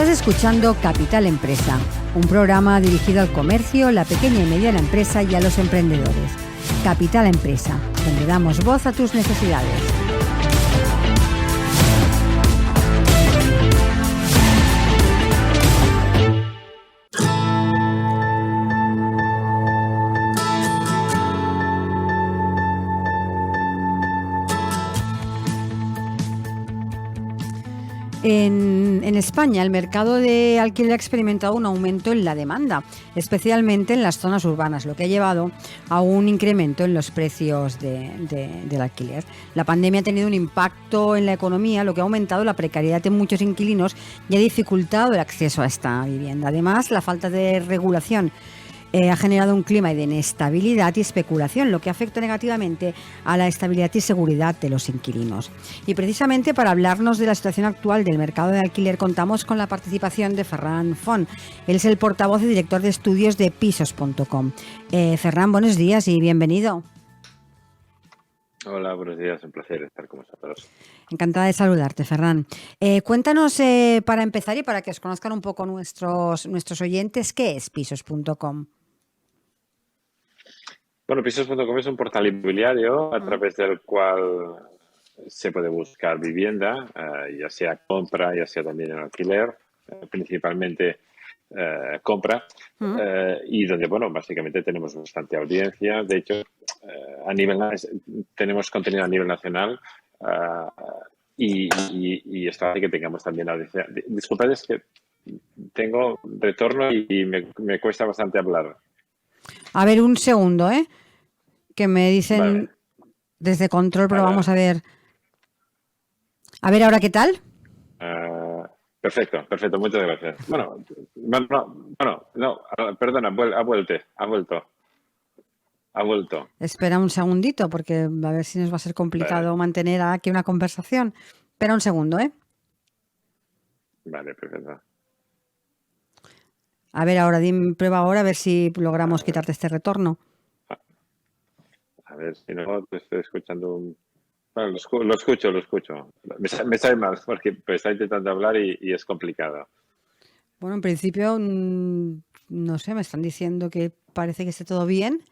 Estás escuchando Capital Empresa, un programa dirigido al comercio, la pequeña y mediana empresa y a los emprendedores. Capital Empresa, donde damos voz a tus necesidades. En España, el mercado de alquiler ha experimentado un aumento en la demanda, especialmente en las zonas urbanas, lo que ha llevado a un incremento en los precios del alquiler. La pandemia ha tenido un impacto en la economía, lo que ha aumentado la precariedad de muchos inquilinos y ha dificultado el acceso a esta vivienda. Además, la falta de regulación ha generado un clima de inestabilidad y especulación, lo que afecta negativamente a la estabilidad y seguridad de los inquilinos. Y precisamente para hablarnos de la situación actual del mercado de alquiler contamos con la participación de Ferran Font. Él es el portavoz y director de estudios de Pisos.com. Ferran, buenos días y bienvenido. Hola, buenos días, un placer estar con vosotros. Encantada de saludarte, Ferran. Cuéntanos, para empezar y para que os conozcan un poco nuestros oyentes, ¿qué es Pisos.com? Bueno, Pisos.com es un portal inmobiliario a través del cual se puede buscar vivienda, ya sea compra, ya sea también en alquiler, principalmente compra, y donde, bueno, básicamente tenemos bastante audiencia. De hecho, tenemos contenido a nivel nacional y esto hace que tengamos también audiencia. Disculpad, es que tengo retorno y me cuesta bastante hablar. A ver, un segundo, que me dicen Vale. desde control, pero vamos a ver. A ver, ¿ahora qué tal? Perfecto, muchas gracias. Perdona, ha vuelto. Espera un segundito, porque a ver si nos va a ser complicado mantener aquí una conversación. Espera un segundo, Vale, perfecto. A ver, ahora, prueba ahora, a ver si logramos quitarte este retorno. A ver, si no, te estoy escuchando Bueno, lo escucho. Me sabe mal porque está intentando hablar y es complicado. Bueno, en principio, no sé, me están diciendo que parece que esté todo bien.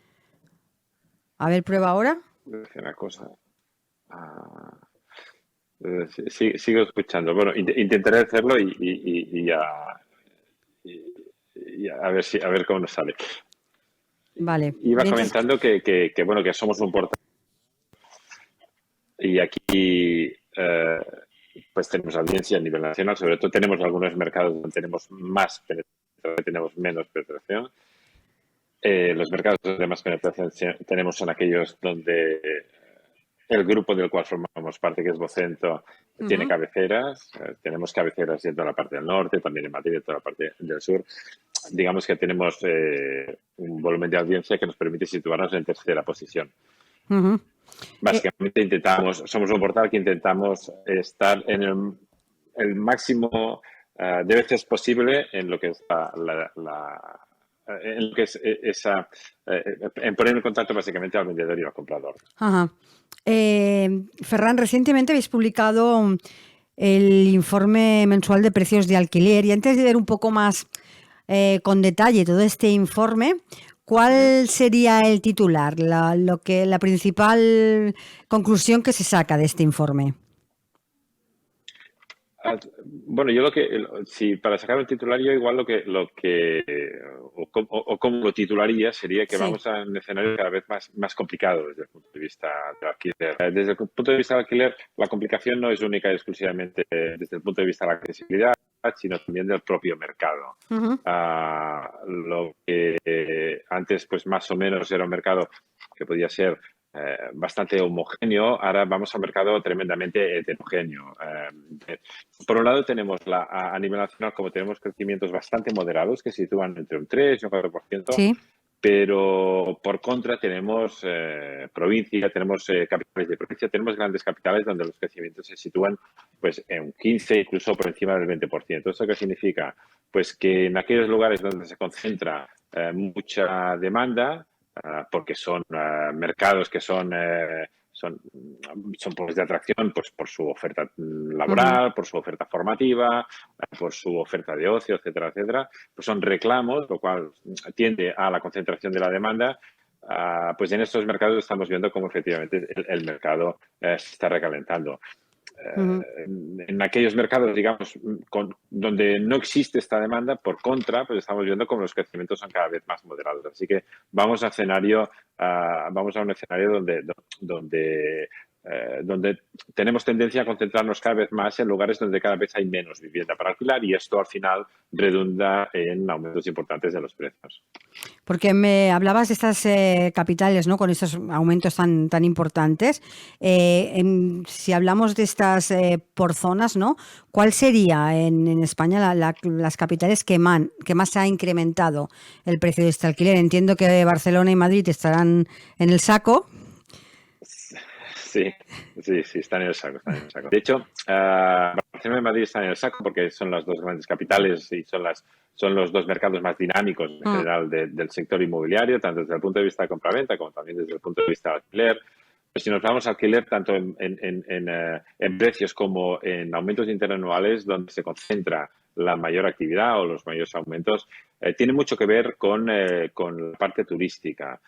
A ver, prueba ahora. Una cosa. Sigo escuchando. Bueno, intentaré hacerlo y a ver cómo nos sale. Vale. Iba comentando que somos un portal y aquí pues tenemos audiencia a nivel nacional. Sobre todo tenemos algunos mercados donde tenemos más penetración, tenemos menos penetración. Los mercados de más penetración tenemos son aquellos donde el grupo del cual formamos parte, que es Vocento, tiene cabeceras. Tenemos cabeceras en toda la parte del norte, también en Madrid, en toda la parte del sur. Digamos que tenemos un volumen de audiencia que nos permite situarnos en tercera posición. Básicamente somos un portal que intentamos estar en el máximo de veces posible en lo que es en lo que es en poner en contacto básicamente al vendedor y al comprador. Ferran, recientemente habéis publicado el informe mensual de precios de alquiler y antes de ver un poco más con detalle todo este informe, ¿cuál sería el titular, la principal conclusión que se saca de este informe? Bueno, yo para sacar un titular, yo igual como lo titularía sería que vamos a un escenario cada vez más complicado desde el punto de vista del alquiler. Desde el punto de vista del alquiler, la complicación no es única y exclusivamente desde el punto de vista de la accesibilidad, sino también del propio mercado. Lo que antes, pues más o menos era un mercado que podía ser bastante homogéneo, ahora vamos a un mercado tremendamente heterogéneo. Por un lado tenemos a nivel nacional, como tenemos crecimientos bastante moderados que se sitúan entre un 3 y un 4%, sí. Pero por contra tenemos provincia, tenemos capitales de provincia, tenemos grandes capitales donde los crecimientos se sitúan pues en un 15, incluso por encima del 20%. ¿Esto qué significa? Pues que en aquellos lugares donde se concentra mucha demanda, porque son mercados que son son polos de atracción pues por su oferta laboral, por su oferta formativa, por su oferta de ocio, etcétera, etcétera. Pues son reclamos, lo cual tiende a la concentración de la demanda. Pues en estos mercados estamos viendo cómo efectivamente el mercado se está recalentando. En aquellos mercados, digamos, donde no existe esta demanda, por contra, pues estamos viendo cómo los crecimientos son cada vez más moderados. Así que vamos a un escenario donde tenemos tendencia a concentrarnos cada vez más en lugares donde cada vez hay menos vivienda para alquilar, y esto al final redunda en aumentos importantes de los precios. Porque me hablabas de estas capitales, ¿no? Con estos aumentos tan importantes. Si hablamos de estas por zonas, ¿no? ¿Cuál sería en España las capitales que más se ha incrementado el precio de este alquiler? Entiendo que Barcelona y Madrid estarán en el saco. Sí, están en el saco. De hecho, Barcelona y Madrid están en el saco porque son las dos grandes capitales y son los dos mercados más dinámicos en general del sector inmobiliario, tanto desde el punto de vista de compraventa como también desde el punto de vista de alquiler. Pues si nos vamos a alquiler, tanto en precios como en aumentos interanuales, donde se concentra la mayor actividad o los mayores aumentos, tiene mucho que ver con la parte turística.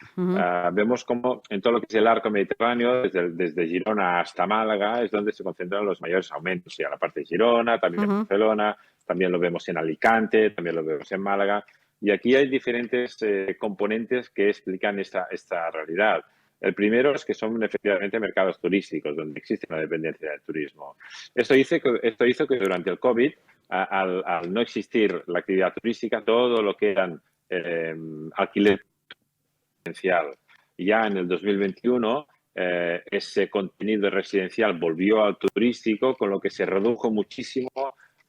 Vemos como en todo lo que es el arco mediterráneo, desde Girona hasta Málaga, es donde se concentran los mayores aumentos. Y a la parte de Girona, también en Barcelona, también lo vemos en Alicante, también lo vemos en Málaga. Y aquí hay diferentes componentes que explican esta realidad. El primero es que son efectivamente mercados turísticos, donde existe una dependencia del turismo. Esto hizo que durante el COVID, al no existir la actividad turística, todo lo que eran alquiler residencial, ya en el 2021, ese contenido residencial volvió al turístico, con lo que se redujo muchísimo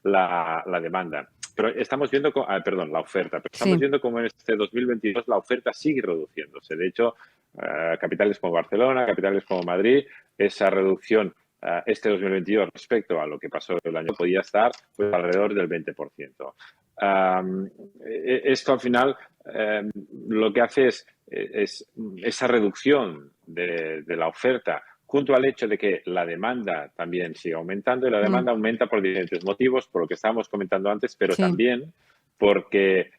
la demanda. Pero estamos viendo, la oferta, pero estamos viendo como en este 2022 la oferta sigue reduciéndose. De hecho, capitales como Barcelona, capitales como Madrid, esa reducción este 2022 respecto a lo que pasó el año podía estar pues alrededor del 20%. Esto al final lo que hace es esa reducción de la oferta, junto al hecho de que la demanda también sigue aumentando, y la demanda aumenta por diferentes motivos, por lo que estábamos comentando antes, pero también porque,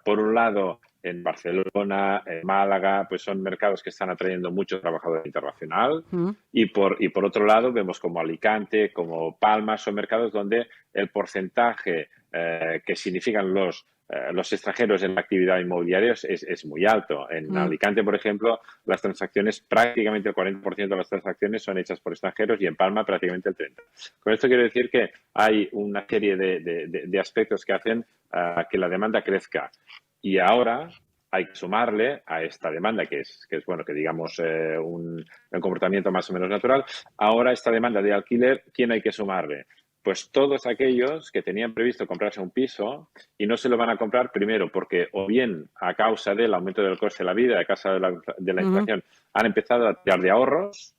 por un lado, en Barcelona, en Málaga, pues son mercados que están atrayendo mucho trabajador internacional, y por otro lado vemos como Alicante, como Palma, son mercados donde el porcentaje que significan los extranjeros en la actividad inmobiliaria es muy alto. En Alicante, por ejemplo, las transacciones, prácticamente el 40% de las transacciones son hechas por extranjeros, y en Palma prácticamente el 30%. Con esto quiero decir que hay una serie de aspectos que hacen que la demanda crezca. Y ahora hay que sumarle a esta demanda, que es bueno, que digamos un comportamiento más o menos natural. Ahora esta demanda de alquiler, ¿quién hay que sumarle? Pues todos aquellos que tenían previsto comprarse un piso y no se lo van a comprar, primero porque o bien a causa del aumento del coste de la vida, a causa de la inflación, han empezado a tirar de ahorros.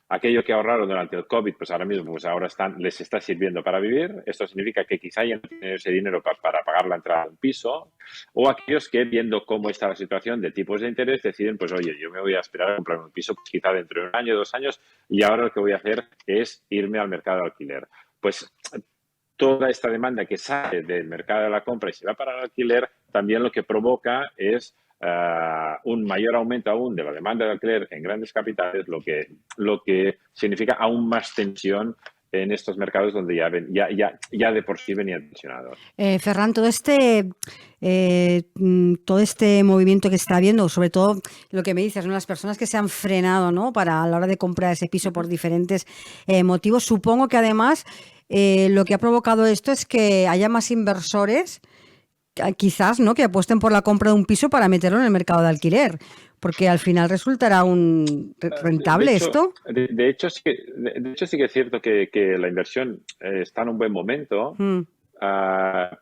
Aquello que ahorraron durante el COVID, pues ahora mismo ahora les está sirviendo para vivir. Esto significa que quizá ya no tienen ese dinero para pagar la entrada de un piso. O aquellos que, viendo cómo está la situación de tipos de interés, deciden, pues oye, yo me voy a esperar a comprar un piso pues, quizá dentro de un año, 2 años, y ahora lo que voy a hacer es irme al mercado de alquiler. Pues toda esta demanda que sale del mercado de la compra y se va para el alquiler, también lo que provoca es un mayor aumento aún de la demanda de alquiler en grandes capitales, lo que significa aún más tensión en estos mercados donde ya de por sí venían tensionados. Ferran, todo este movimiento que está habiendo, sobre todo lo que me dices, ¿no? Las personas que se han frenado, ¿no? Para a la hora de comprar ese piso por diferentes motivos, supongo que además lo que ha provocado esto es que haya más inversores quizás, ¿no? Que apuesten por la compra de un piso para meterlo en el mercado de alquiler, porque al final resultará rentable esto. De hecho, sí que es cierto que la inversión está en un buen momento,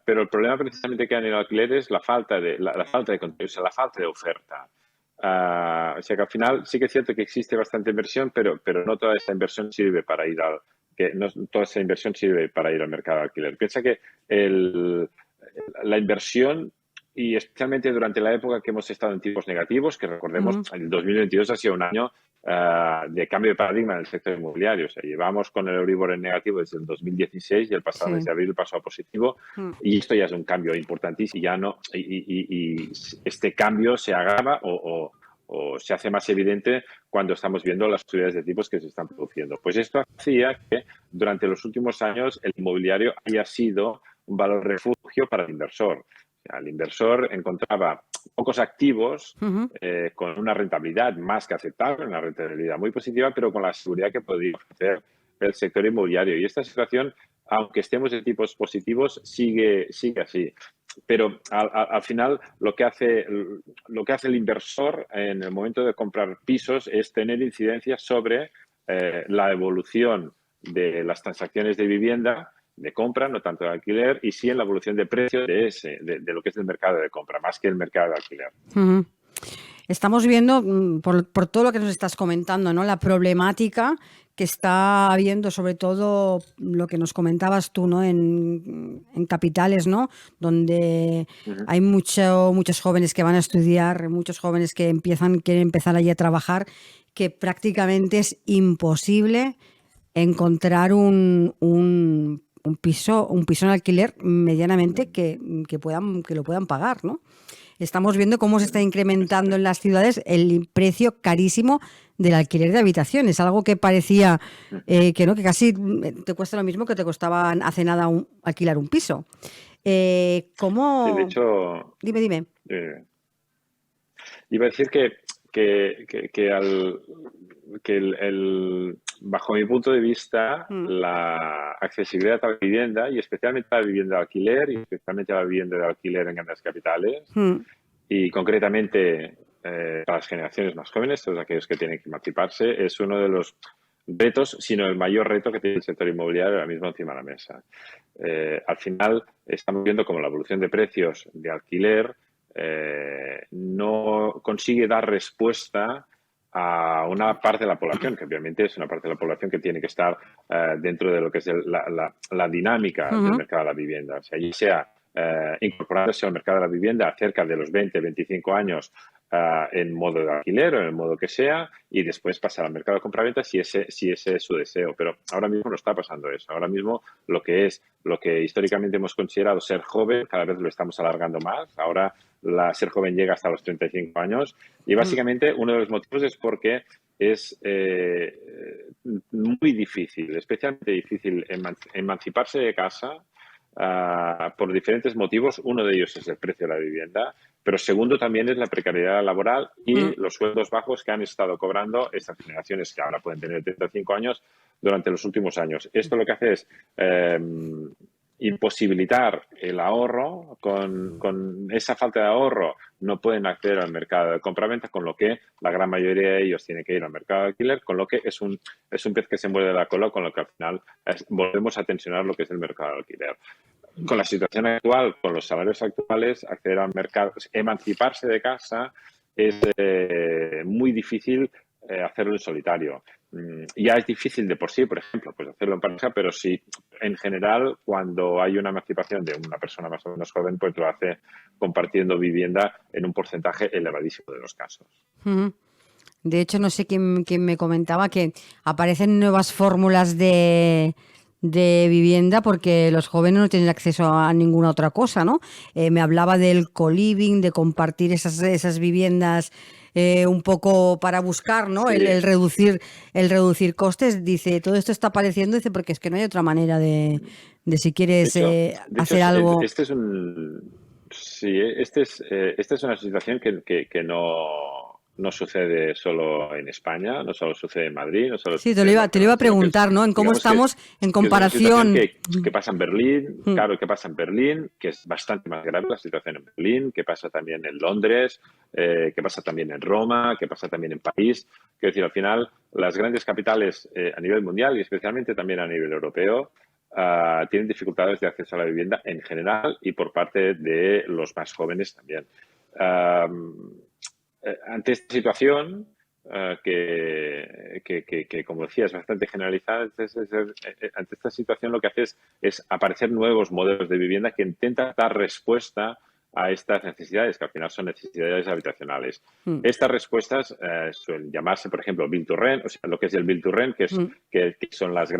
pero el problema precisamente que hay en el alquiler es la falta de contenido, o sea, la falta de oferta. O sea que al final sí que es cierto que existe bastante inversión, pero no toda esa inversión sirve para ir al mercado de alquiler. Piensa que la inversión y especialmente durante la época que hemos estado en tipos negativos, que recordemos, el 2022 ha sido un año de cambio de paradigma en el sector inmobiliario. O sea, llevamos con el Euribor en negativo desde el 2016 y el pasado mes de abril pasó a positivo. Y esto ya es un cambio importantísimo. Ya no, y este cambio se agrava o se hace más evidente cuando estamos viendo las subidas de tipos que se están produciendo. Pues esto hacía que durante los últimos años el inmobiliario haya sido un valor refugio para el inversor. O sea, el inversor encontraba pocos activos con una rentabilidad más que aceptable, una rentabilidad muy positiva, pero con la seguridad que podía ofrecer el sector inmobiliario. Y esta situación, aunque estemos en tipos positivos, sigue así. Pero al final lo que hace el inversor en el momento de comprar pisos es tener incidencia sobre la evolución de las transacciones de vivienda de compra, no tanto de alquiler, y sí en la evolución de precio de lo que es el mercado de compra, más que el mercado de alquiler. Estamos viendo, por todo lo que nos estás comentando, ¿no?, la problemática que está habiendo, sobre todo lo que nos comentabas tú, ¿no?, en capitales, ¿no?, donde hay muchos jóvenes que van a estudiar, muchos jóvenes que quieren empezar allí a trabajar, que prácticamente es imposible encontrar un piso en alquiler medianamente que lo puedan pagar, ¿no? Estamos viendo cómo se está incrementando en las ciudades el precio carísimo del alquiler de habitaciones, algo que parecía que no, que casi te cuesta lo mismo que te costaba hace nada alquilar un piso. ¿Cómo? Sí, de hecho, Dime. Iba a decir bajo mi punto de vista, la accesibilidad a la vivienda, y especialmente a la vivienda de alquiler, y especialmente a la vivienda de alquiler en grandes capitales, y concretamente para las generaciones más jóvenes, todos aquellos que tienen que emanciparse, es uno de los retos, sino el mayor reto que tiene el sector inmobiliario ahora mismo encima de la mesa. Al final, estamos viendo como la evolución de precios de alquiler no consigue dar respuesta a una parte de la población, que obviamente es una parte de la población que tiene que estar dentro de lo que es la dinámica del mercado de la vivienda. O sea, allí sea incorporarse al mercado de la vivienda cerca de los 20, 25 años en modo de alquiler o en el modo que sea, y después pasar al mercado de compraventa si ese es su deseo. Pero ahora mismo no está pasando eso. Ahora mismo lo que históricamente hemos considerado ser joven, cada vez lo estamos alargando más. Ahora ser joven llega hasta los 35 años, y básicamente uno de los motivos es porque es muy difícil, especialmente difícil emanciparse de casa por diferentes motivos. Uno de ellos es el precio de la vivienda, pero segundo también es la precariedad laboral y los sueldos bajos que han estado cobrando estas generaciones que ahora pueden tener 35 años durante los últimos años. Esto lo que hace es imposibilitar el ahorro. Con esa falta de ahorro no pueden acceder al mercado de compraventa, con lo que la gran mayoría de ellos tiene que ir al mercado de alquiler, con lo que es un pez que se muerde la cola, con lo que al final volvemos a tensionar lo que es el mercado de alquiler. Con la situación actual, con los salarios actuales, acceder al mercado, emanciparse de casa es muy difícil hacerlo en solitario. Ya es difícil de por sí, por ejemplo, pues hacerlo en pareja, pero sí, en general, cuando hay una emancipación de una persona más o menos joven, pues lo hace compartiendo vivienda en un porcentaje elevadísimo de los casos. De hecho, no sé quién me comentaba que aparecen nuevas fórmulas de vivienda porque los jóvenes no tienen acceso a ninguna otra cosa, ¿no? Me hablaba del co-living, de compartir esas viviendas un poco para buscar, ¿no? Sí. El reducir costes. Dice, todo esto está apareciendo, dice, porque es que no hay otra manera de si quieres hacer algo. Esta es una situación que no sucede solo en España, no solo sucede en Madrid, no solo Sí, te lo iba a preguntar, ¿no? En cómo estamos en comparación. Que pasa en Berlín, claro, que pasa en Berlín, que es bastante más grave la situación en Berlín, que pasa también en Londres, que pasa también en Roma, que pasa también en París. Quiero decir, al final, las grandes capitales a nivel mundial y especialmente también a nivel europeo tienen dificultades de acceso a la vivienda en general y por parte de los más jóvenes también. Ante esta situación, que como decía es bastante generalizada, ante esta situación lo que hace es aparecer nuevos modelos de vivienda que intentan dar respuesta a estas necesidades, que al final son necesidades habitacionales. Mm. Estas respuestas suelen llamarse, por ejemplo, Build to Rent, o sea, lo que es el Build to Rent, que son los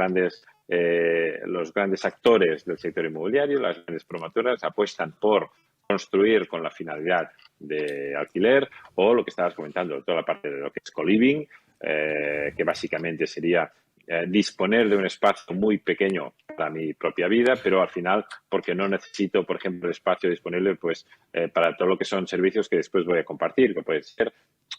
grandes actores del sector inmobiliario, las grandes promotoras apuestan por construir con la finalidad de alquiler, o lo que estabas comentando, toda la parte de lo que es co-living, que básicamente sería disponer de un espacio muy pequeño para mi propia vida, pero al final, porque no necesito, por ejemplo, el espacio disponible pues para todo lo que son servicios que después voy a compartir, que puede ser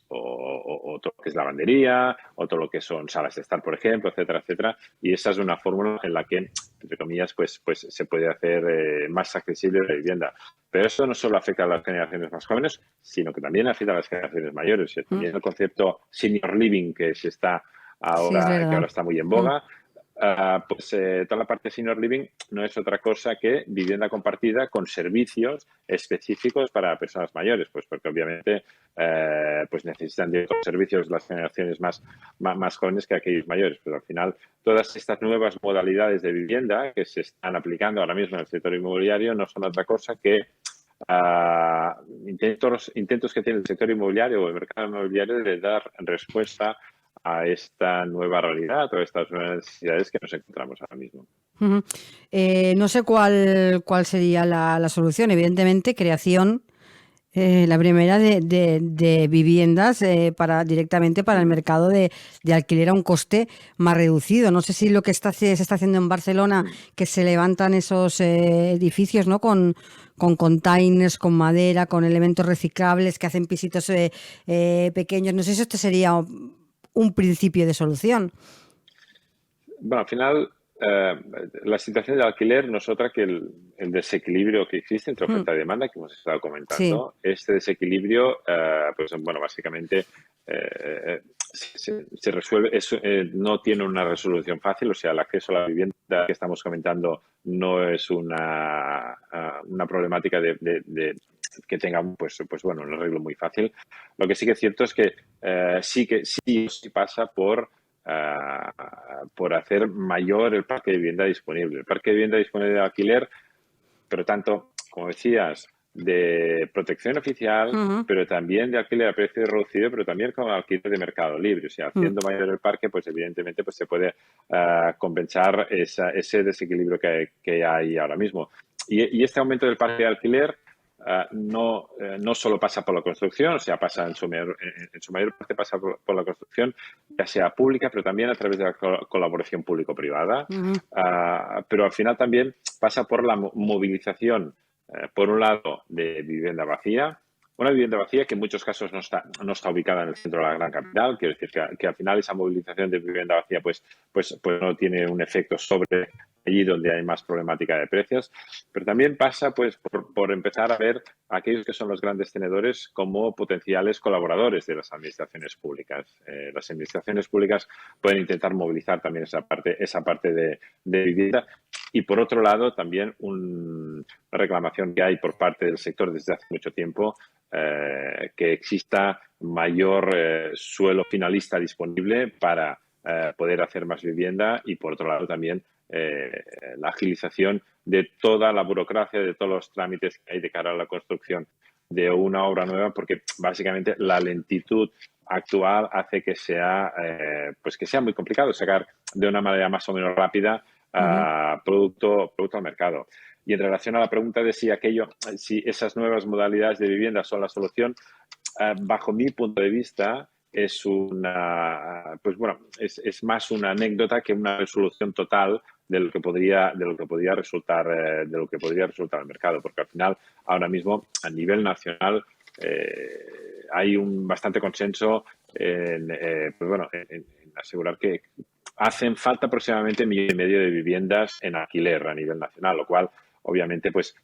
o todo lo que es lavandería, o todo lo que son salas de estar, por ejemplo, etcétera, etcétera. Y esa es una fórmula en la que, entre comillas, pues se puede hacer más accesible la vivienda. Pero eso no solo afecta a las generaciones más jóvenes, sino que también afecta a las generaciones mayores. También el concepto senior living que se está Sí, es ahora, que verdad. ahora está muy en boga, toda la parte de senior living no es otra cosa que vivienda compartida con servicios específicos para personas mayores, pues porque obviamente pues necesitan de otros servicios las generaciones más jóvenes que aquellos mayores. Pero al final todas estas nuevas modalidades de vivienda que se están aplicando ahora mismo en el sector inmobiliario no son otra cosa que intentos que tiene el sector inmobiliario o el mercado inmobiliario de dar respuesta a esta nueva realidad o a estas nuevas necesidades que nos encontramos ahora mismo. Ujú. No sé cuál sería la solución. Evidentemente, creación, la primera de viviendas directamente para el mercado de alquiler a un coste más reducido. No sé si lo que se está haciendo en Barcelona, que se levantan esos edificios, ¿no? Con containers, con madera, con elementos reciclables, que hacen pisitos pequeños. No sé si esto sería un principio de solución. Bueno, al final, la situación del alquiler no es otra que el desequilibrio que existe entre oferta y demanda que hemos estado Sí. comentando. Este desequilibrio, pues bueno, básicamente se resuelve, no tiene una resolución fácil, o sea, el acceso a la vivienda que estamos comentando no es una problemática que tenga pues bueno, un arreglo muy fácil. Lo que sí que es cierto es que sí pasa por hacer mayor el parque de vivienda disponible. El parque de vivienda disponible de alquiler, pero tanto, como decías, de protección oficial, pero también de alquiler a precio reducido, pero también con alquiler de mercado libre. O sea, haciendo mayor el parque, pues evidentemente pues se puede compensar ese desequilibrio que hay ahora mismo. Y este aumento del parque de alquiler no solo pasa por la construcción, o sea, pasa en su mayor parte pasa por la construcción, ya sea pública, pero también a través de la colaboración público-privada. Pero al final también pasa por la movilización, por un lado, de vivienda vacía. Una vivienda vacía que en muchos casos no está ubicada en el centro de la gran capital. Quiero decir que al final esa movilización de vivienda vacía pues no tiene un efecto sobre allí donde hay más problemática de precios. Pero también pasa pues por empezar a ver a aquellos que son los grandes tenedores como potenciales colaboradores de las administraciones públicas. Las administraciones públicas pueden intentar movilizar también esa parte de vivienda. Y por otro lado, también una reclamación que hay por parte del sector desde hace mucho tiempo, que exista mayor suelo finalista disponible para poder hacer más vivienda y, por otro lado, también la agilización de toda la burocracia, de todos los trámites que hay de cara a la construcción de una obra nueva, porque básicamente la lentitud actual hace que sea muy complicado sacar de una manera más o menos rápida producto al mercado. Y en relación a la pregunta de si esas nuevas modalidades de vivienda son la solución, bajo mi punto de vista es más una anécdota que una resolución total de lo que podría resultar el mercado, porque al final ahora mismo a nivel nacional hay un bastante consenso en asegurar que hacen falta aproximadamente 1,5 millones de viviendas en alquiler a nivel nacional, lo cual obviamente pues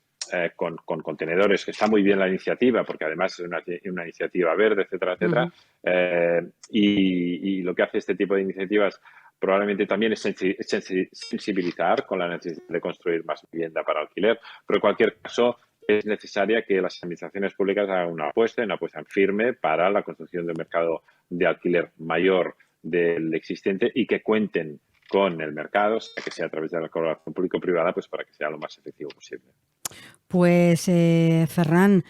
con contenedores, que está muy bien la iniciativa, porque además es una iniciativa verde, etcétera, etcétera. Y lo que hace este tipo de iniciativas probablemente también es sensibilizar con la necesidad de construir más vivienda para alquiler, pero en cualquier caso es necesaria que las administraciones públicas hagan una apuesta firme para la construcción de un mercado de alquiler mayor del existente y que cuenten con el mercado, que sea a través de la colaboración público-privada, pues para que sea lo más efectivo posible. Pues, Ferran,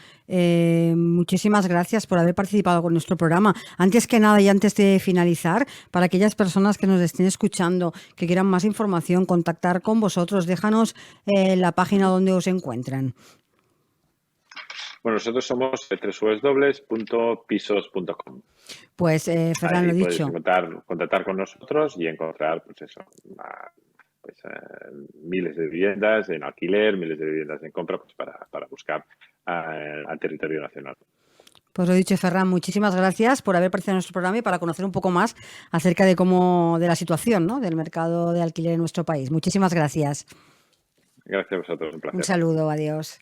muchísimas gracias por haber participado con nuestro programa. Antes que nada y antes de finalizar, para aquellas personas que nos estén escuchando, que quieran más información, contactar con vosotros, déjanos la página donde os encuentran. Bueno, nosotros somos www.pisos.com. Pues, Ferran, lo dicho. Podéis contactar con nosotros y encontrar, pues eso, miles de viviendas en alquiler, miles de viviendas en compra, pues para buscar al territorio nacional. Pues lo dicho, Ferran, muchísimas gracias por haber participado en nuestro programa y para conocer un poco más acerca de la situación, ¿no?, del mercado de alquiler en nuestro país. Muchísimas gracias. Gracias a vosotros, un placer. Un saludo, adiós.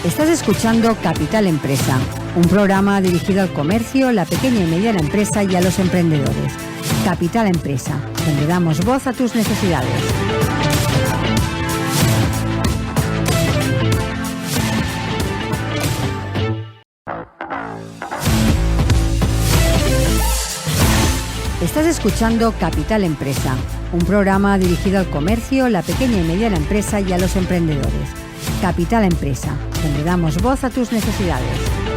Estás escuchando Capital Empresa, un programa dirigido al comercio, la pequeña y mediana empresa y a los emprendedores. Capital Empresa, donde damos voz a tus necesidades. Estás escuchando Capital Empresa, un programa dirigido al comercio, la pequeña y mediana empresa y a los emprendedores. Capital Empresa, donde damos voz a tus necesidades.